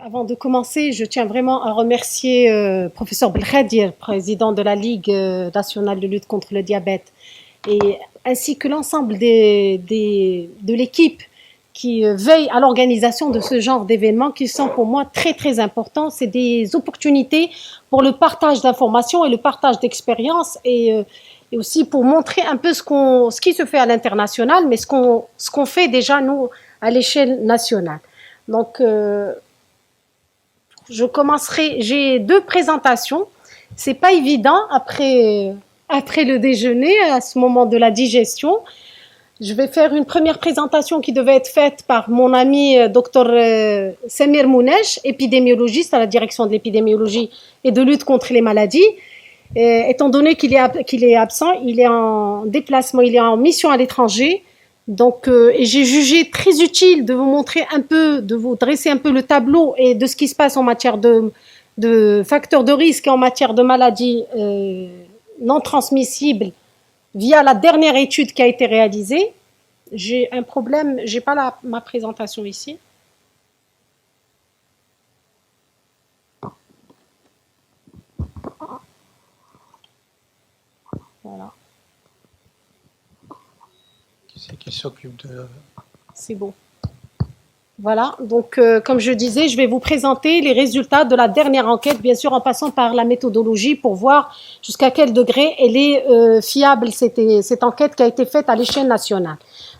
Avant de commencer, je tiens vraiment à remercier professeur Belkhadir, président de la Ligue nationale de lutte contre le diabète, et ainsi que l'ensemble de l'équipe qui veille à l'organisation de ce genre d'événements qui sont pour moi très très importants. C'est des opportunités pour le partage d'informations et le partage d'expériences et aussi pour montrer un peu ce qui se fait à l'international, mais ce qu'on fait déjà nous à l'échelle nationale. Donc, je commencerai, j'ai deux présentations. C'est pas évident après le déjeuner, à ce moment de la digestion. Je vais faire une première présentation qui devait être faite par mon ami Dr Samir Mounesh, épidémiologiste à la direction de l'épidémiologie et de lutte contre les maladies. Étant donné qu'il est absent, il est en déplacement, il est en mission à l'étranger. Donc, et j'ai jugé très utile de vous montrer un peu, de vous dresser un peu le tableau et de ce qui se passe en matière de facteurs de risque et en matière de maladies non transmissibles via la dernière étude qui a été réalisée. J'ai un problème, j'ai pas ma présentation ici. Voilà. Qui c'est qui s'occupe de... C'est bon. Voilà, donc comme je disais, je vais vous présenter les résultats de la dernière enquête, bien sûr en passant par la méthodologie pour voir jusqu'à quel degré elle est fiable, cette enquête qui a été faite à l'échelle nationale.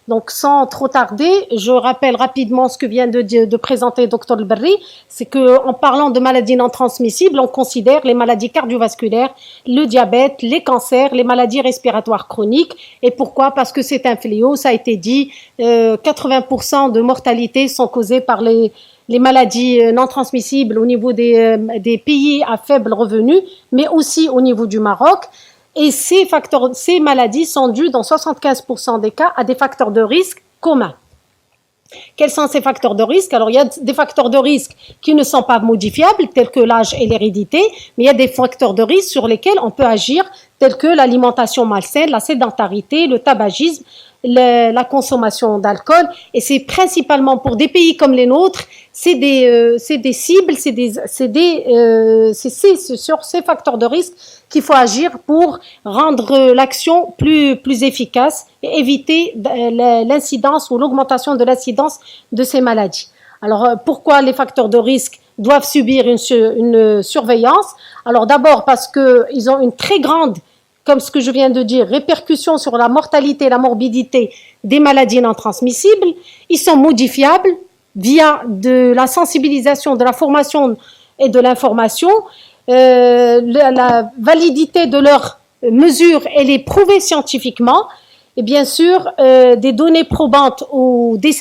Donc sans trop tarder, je rappelle rapidement ce que vient de présenter Dr Berri, c'est qu'en parlant de maladies non transmissibles, on considère les maladies cardiovasculaires, le diabète, les cancers, les maladies respiratoires chroniques. Et pourquoi? Parce que c'est un fléau, ça a été dit, 80% de mortalité sont causées par les maladies non transmissibles au niveau des pays à faible revenu, mais aussi au niveau du Maroc. Et ces maladies sont dues dans 75% des cas à des facteurs de risque communs. Quels sont ces facteurs de risque? Alors, il y a des facteurs de risque qui ne sont pas modifiables, tels que l'âge et l'hérédité, mais il y a des facteurs de risque sur lesquels on peut agir, tels que l'alimentation malsaine, la sédentarité, le tabagisme, la consommation d'alcool. Et c'est principalement pour des pays comme les nôtres, c'est des cibles, c'est sur ces facteurs de risque qu'il faut agir pour rendre l'action plus efficace et éviter l'incidence ou l'augmentation de l'incidence de ces maladies. Alors, pourquoi les facteurs de risque doivent subir une surveillance? Alors, d'abord parce qu'ils ont une très grande, comme ce que je viens de dire, répercussion sur la mortalité et la morbidité des maladies non transmissibles. Ils sont modifiables via de la sensibilisation, de la formation et de l'information. La validité de leurs mesures, elle est prouvée scientifiquement. Et bien sûr, des données probantes,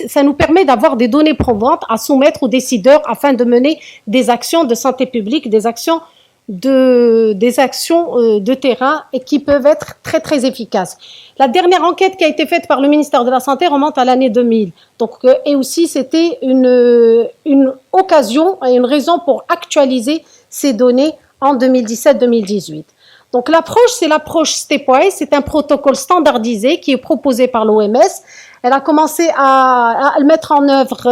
ça nous permet d'avoir des données probantes à soumettre aux décideurs afin de mener des actions de santé publique, des actions de terrain et qui peuvent être très très efficaces. La dernière enquête qui a été faite par le ministère de la Santé remonte à l'année 2000. Donc, et aussi c'était une occasion et une raison pour actualiser ces données en 2017-2018. Donc l'approche, c'est l'approche stepwise, c'est un protocole standardisé qui est proposé par l'OMS. Elle a commencé à le mettre en œuvre,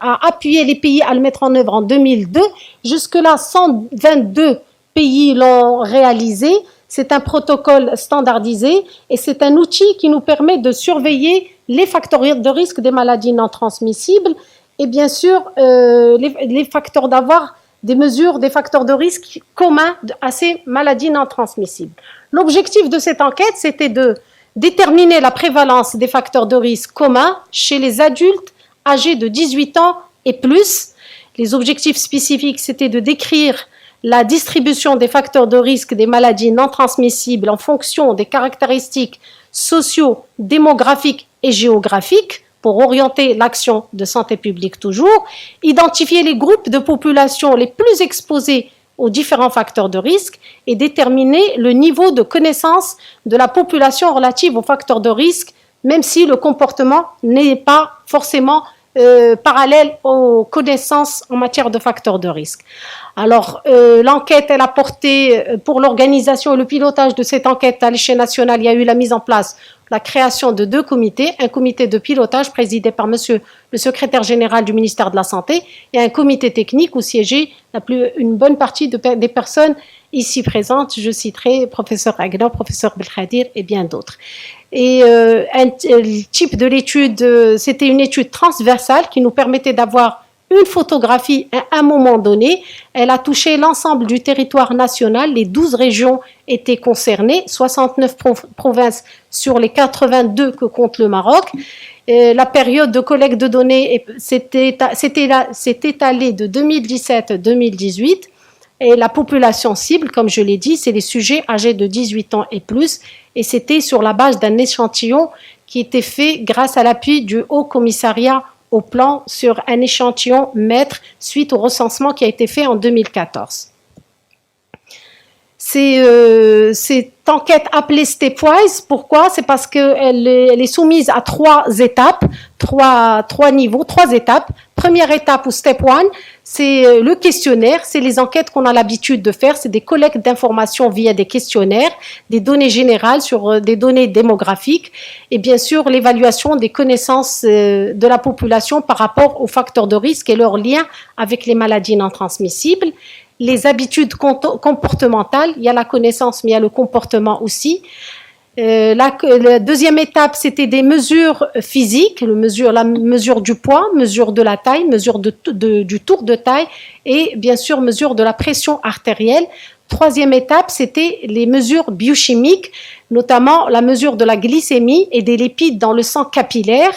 à appuyer les pays à le mettre en œuvre en 2002. Jusque-là, 122 pays l'ont réalisé. C'est un protocole standardisé et c'est un outil qui nous permet de surveiller les facteurs de risque des maladies non transmissibles et bien sûr les facteurs d'avoir des mesures, des facteurs de risque communs à ces maladies non transmissibles. L'objectif de cette enquête, c'était de déterminer la prévalence des facteurs de risque communs chez les adultes âgés de 18 ans et plus. Les objectifs spécifiques, c'était de décrire la distribution des facteurs de risque des maladies non transmissibles en fonction des caractéristiques socio, démographiques et géographiques pour orienter l'action de santé publique toujours, identifier les groupes de population les plus exposés aux différents facteurs de risque et déterminer le niveau de connaissance de la population relative aux facteurs de risque, même si le comportement n'est pas forcément parallèle aux connaissances en matière de facteurs de risque. Alors, l'enquête, elle a porté, pour l'organisation et le pilotage de cette enquête à l'échelle nationale, il y a eu la mise en place la création de 2 comités, un comité de pilotage présidé par monsieur le secrétaire général du ministère de la Santé et un comité technique où siégeait une bonne partie des personnes ici présentes. Je citerai professeur Agna, professeur Belkhadir et bien d'autres. Et le type de l'étude, c'était une étude transversale qui nous permettait d'avoir une photographie à un moment donné. Elle a touché l'ensemble du territoire national. Les 12 régions étaient concernées, 69 provinces sur les 82 que compte le Maroc. La période de collecte de données s'est étalée de 2017 à 2018. Et la population cible, comme je l'ai dit, c'est les sujets âgés de 18 ans et plus. Et c'était sur la base d'un échantillon qui était fait grâce à l'appui du Haut Commissariat au plan sur un échantillon mètre suite au recensement qui a été fait en 2014. Cette enquête appelée Stepwise, pourquoi? C'est parce qu'elle est soumise à 3 étapes, 3 niveaux, 3 étapes. Première étape ou Step 1, c'est le questionnaire, c'est les enquêtes qu'on a l'habitude de faire, c'est des collectes d'informations via des questionnaires, des données générales sur des données démographiques et bien sûr l'évaluation des connaissances de la population par rapport aux facteurs de risque et leurs liens avec les maladies non transmissibles. Les habitudes comportementales, il y a la connaissance mais il y a le comportement aussi. La deuxième étape, c'était des mesures physiques, la mesure du poids, mesure de la taille, mesure du tour de taille et bien sûr mesure de la pression artérielle. Troisième étape, c'était les mesures biochimiques, notamment la mesure de la glycémie et des lipides dans le sang capillaire.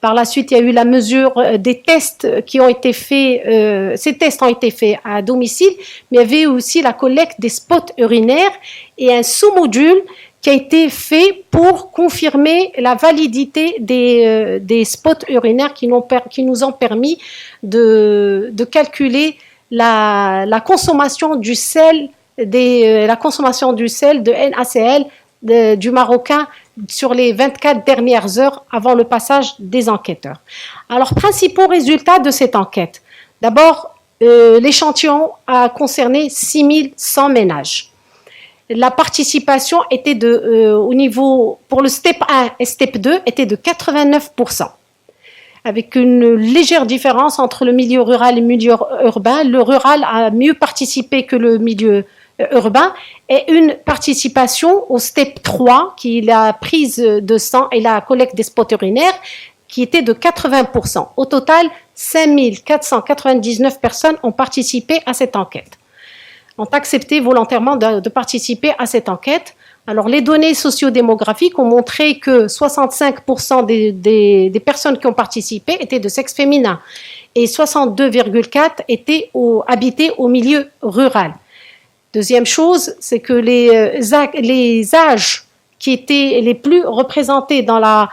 Par la suite, il y a eu la mesure des tests qui ont été faits, ces tests ont été faits à domicile, mais il y avait aussi la collecte des spots urinaires et un sous-module qui a été fait pour confirmer la validité des spots urinaires qui nous ont permis de calculer la consommation du sel de NaCl du Marocain sur les 24 dernières heures avant le passage des enquêteurs. Alors, principaux résultats de cette enquête. D'abord, l'échantillon a concerné 6100 ménages. La participation était au niveau, pour le step 1 et step 2, était de 89%. Avec une légère différence entre le milieu rural et le milieu urbain. Le rural a mieux participé que le milieu urbain et une participation au step 3, qui est la prise de sang et la collecte des spots urinaires, qui était de 80%. Au total, 5499 personnes ont participé à cette enquête, ont accepté volontairement de participer à cette enquête. Alors, les données sociodémographiques ont montré que 65% des personnes qui ont participé étaient de sexe féminin et 62,4% habitaient au milieu rural. Deuxième chose, c'est que les âges qui étaient les plus représentés dans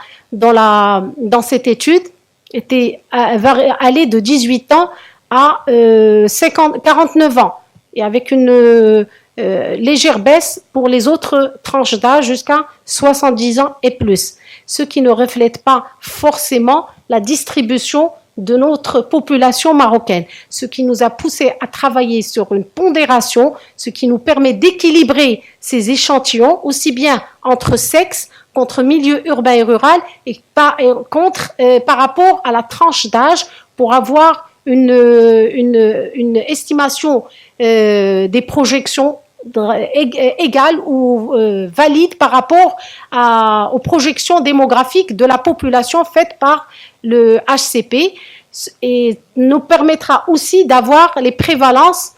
cette étude allaient de 18 ans à 49 ans, et avec une légère baisse pour les autres tranches d'âge jusqu'à 70 ans et plus, ce qui ne reflète pas forcément la distribution de notre population marocaine, ce qui nous a poussé à travailler sur une pondération, ce qui nous permet d'équilibrer ces échantillons aussi bien entre sexes qu'entre milieu urbain et rural et par rapport à la tranche d'âge pour avoir une estimation des projections égale ou valide par rapport aux projections démographiques de la population faites par le HCP, et nous permettra aussi d'avoir les prévalences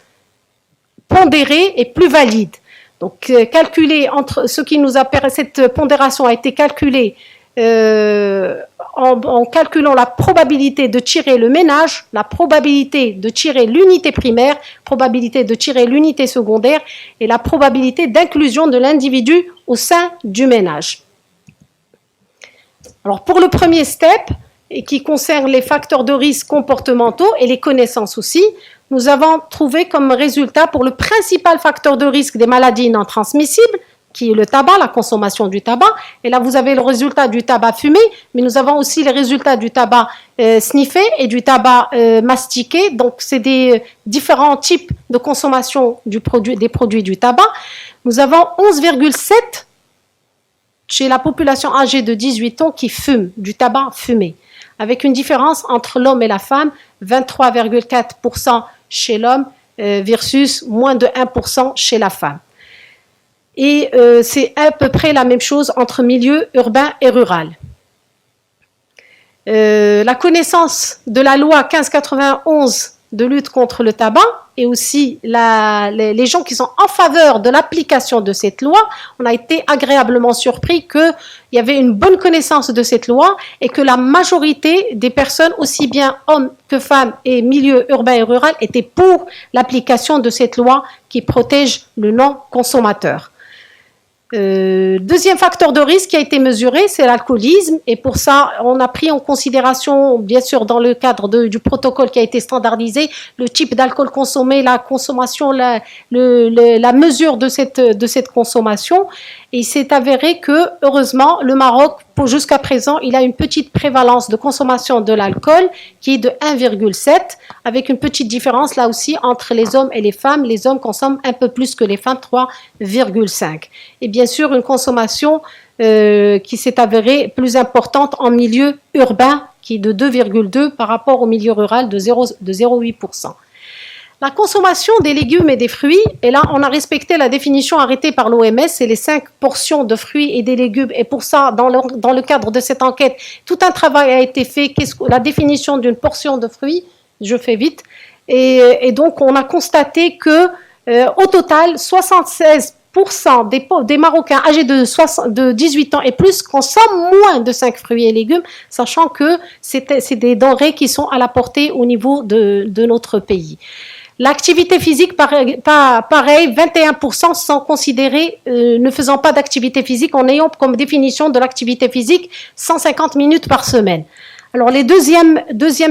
pondérées et plus valides. Donc, calculer entre ce qui nous a permis, cette pondération a été calculée en calculant la probabilité de tirer le ménage, la probabilité de tirer l'unité primaire, probabilité de tirer l'unité secondaire et la probabilité d'inclusion de l'individu au sein du ménage. Alors, pour le premier step, et qui concerne les facteurs de risque comportementaux et les connaissances aussi, nous avons trouvé comme résultat pour le principal facteur de risque des maladies non transmissibles, qui est le tabac, la consommation du tabac. Et là, vous avez le résultat du tabac fumé, mais nous avons aussi les résultats du tabac sniffé et du tabac mastiqué. Donc, c'est des différents types de consommation des produits du tabac. Nous avons 11,7 chez la population âgée de 18 ans qui fume du tabac fumé, avec une différence entre l'homme et la femme, 23,4% chez l'homme versus moins de 1% chez la femme. Et c'est à peu près la même chose entre milieu urbain et rural. La connaissance de la loi 1591 de lutte contre le tabac et aussi les gens qui sont en faveur de l'application de cette loi, on a été agréablement surpris qu'il y avait une bonne connaissance de cette loi et que la majorité des personnes, aussi bien hommes que femmes et milieu urbain et rural, étaient pour l'application de cette loi qui protège le non-consommateur. Deuxième facteur de risque qui a été mesuré, c'est l'alcoolisme. Et pour ça, on a pris en considération, bien sûr, dans le cadre du protocole qui a été standardisé, le type d'alcool consommé, la consommation, la mesure de cette consommation. Et il s'est avéré que, heureusement, le Maroc, jusqu'à présent, il a une petite prévalence de consommation de l'alcool qui est de 1,7, avec une petite différence là aussi entre les hommes et les femmes. Les hommes consomment un peu plus que les femmes, 3,5. Et bien sûr, une consommation qui s'est avérée plus importante en milieu urbain, qui est de 2,2 par rapport au milieu rural de 0,8%. La consommation des légumes et des fruits, et là on a respecté la définition arrêtée par l'OMS, c'est les 5 portions de fruits et des légumes, et pour ça, dans le cadre de cette enquête, tout un travail a été fait, la définition d'une portion de fruits, je fais vite, et donc on a constaté que au total, 76% des Marocains âgés de 18 ans et plus consomment moins de 5 fruits et légumes, sachant que c'est des denrées qui sont à la portée au niveau de notre pays. L'activité physique, pareil, 21% sont considérés ne faisant pas d'activité physique en ayant comme définition de l'activité physique 150 minutes par semaine. Alors, les deuxième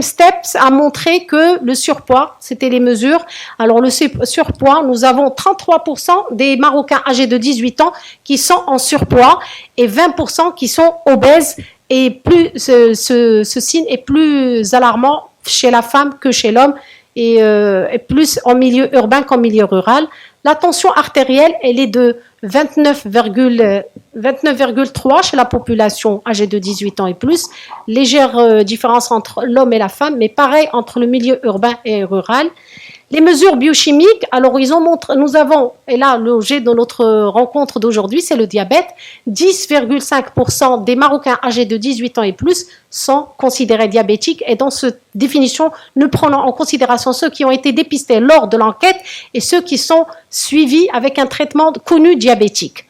steps a montré que le surpoids, c'était les mesures. Alors, le surpoids, nous avons 33% des Marocains âgés de 18 ans qui sont en surpoids et 20% qui sont obèses. Et plus ce signe est plus alarmant chez la femme que chez l'homme. Et plus en milieu urbain qu'en milieu rural. La tension artérielle, elle est de 29,3 chez la population âgée de 18 ans et plus. Légère différence entre l'homme et la femme, mais pareil entre le milieu urbain et rural. Les mesures biochimiques, alors nous avons, et là l'objet de notre rencontre d'aujourd'hui, c'est le diabète. 10,5% des Marocains âgés de 18 ans et plus sont considérés diabétiques et dans cette définition, nous prenons en considération ceux qui ont été dépistés lors de l'enquête et ceux qui sont suivis avec un traitement connu diabétique.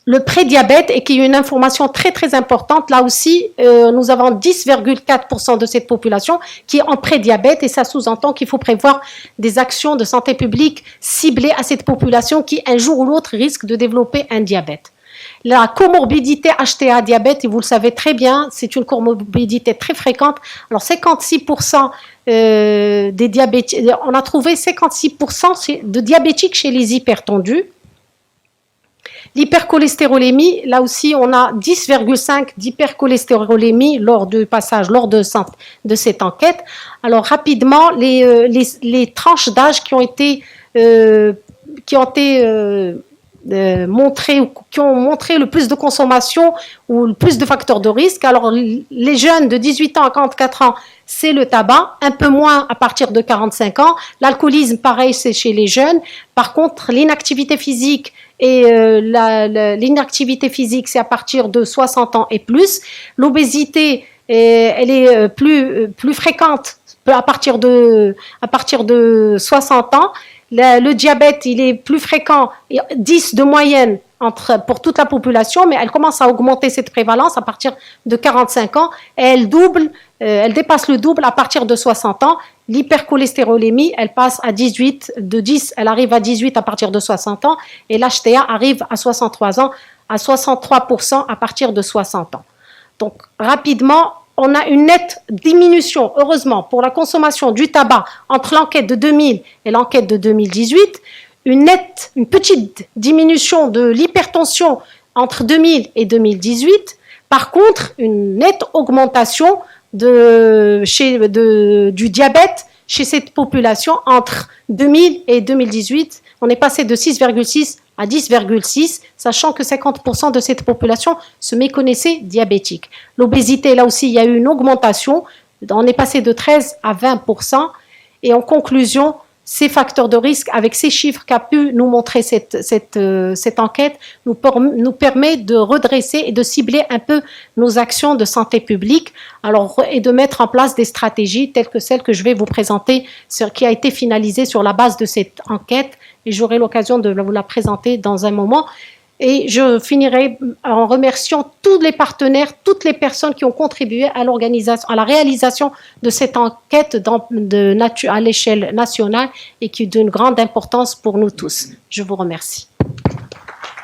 Le prédiabète, et qui est une information très très importante, là aussi, nous avons 10,4% de cette population qui est en prédiabète et ça sous-entend qu'il faut prévoir des actions de santé publique ciblées à cette population qui, un jour ou l'autre, risque de développer un diabète. La comorbidité HTA diabète, et vous le savez très bien, c'est une comorbidité très fréquente. Alors 56% des diabétiques, on a trouvé 56% de diabétiques chez les hypertendus. L'hypercholestérolémie, là aussi, on a 10,5 d'hypercholestérolémie lors de cette enquête. Alors rapidement, les tranches d'âge qui ont montré le plus de consommation ou le plus de facteurs de risque. Alors les jeunes de 18 ans à 44 ans, c'est le tabac, un peu moins à partir de 45 ans. L'alcoolisme, pareil, c'est chez les jeunes. Par contre, l'inactivité physique et l'inactivité physique, c'est à partir de 60 ans et plus. L'obésité, elle est plus fréquente à partir de 60 ans. Le diabète, il est plus fréquent, 10 de moyenne pour toute la population, mais elle commence à augmenter cette prévalence à partir de 45 ans et elle dépasse le double à partir de 60 ans. L'hypercholestérolémie, elle passe à 18, de 10, elle arrive à 18 à partir de 60 ans et l'HTA arrive à 63 ans, à 63% à partir de 60 ans. Donc, rapidement, on a une nette diminution, heureusement, pour la consommation du tabac entre l'enquête de 2000 et l'enquête de 2018, une petite diminution de l'hypertension entre 2000 et 2018. Par contre, une nette augmentation du diabète chez cette population entre 2000 et 2018. On est passé de 6,6 à 10,6, sachant que 50% de cette population se méconnaissait diabétique. L'obésité, là aussi, il y a eu une augmentation. On est passé de 13 à 20%. Et en conclusion, ces facteurs de risque, avec ces chiffres qu'a pu nous montrer cette enquête, nous permet de redresser et de cibler un peu nos actions de santé publique, et de mettre en place des stratégies telles que celles que je vais vous présenter, qui a été finalisée sur la base de cette enquête, et j'aurai l'occasion de vous la présenter dans un moment. Et je finirai en remerciant tous les partenaires, toutes les personnes qui ont contribué à la réalisation de cette enquête à l'échelle nationale et qui est d'une grande importance pour nous tous. Je vous remercie.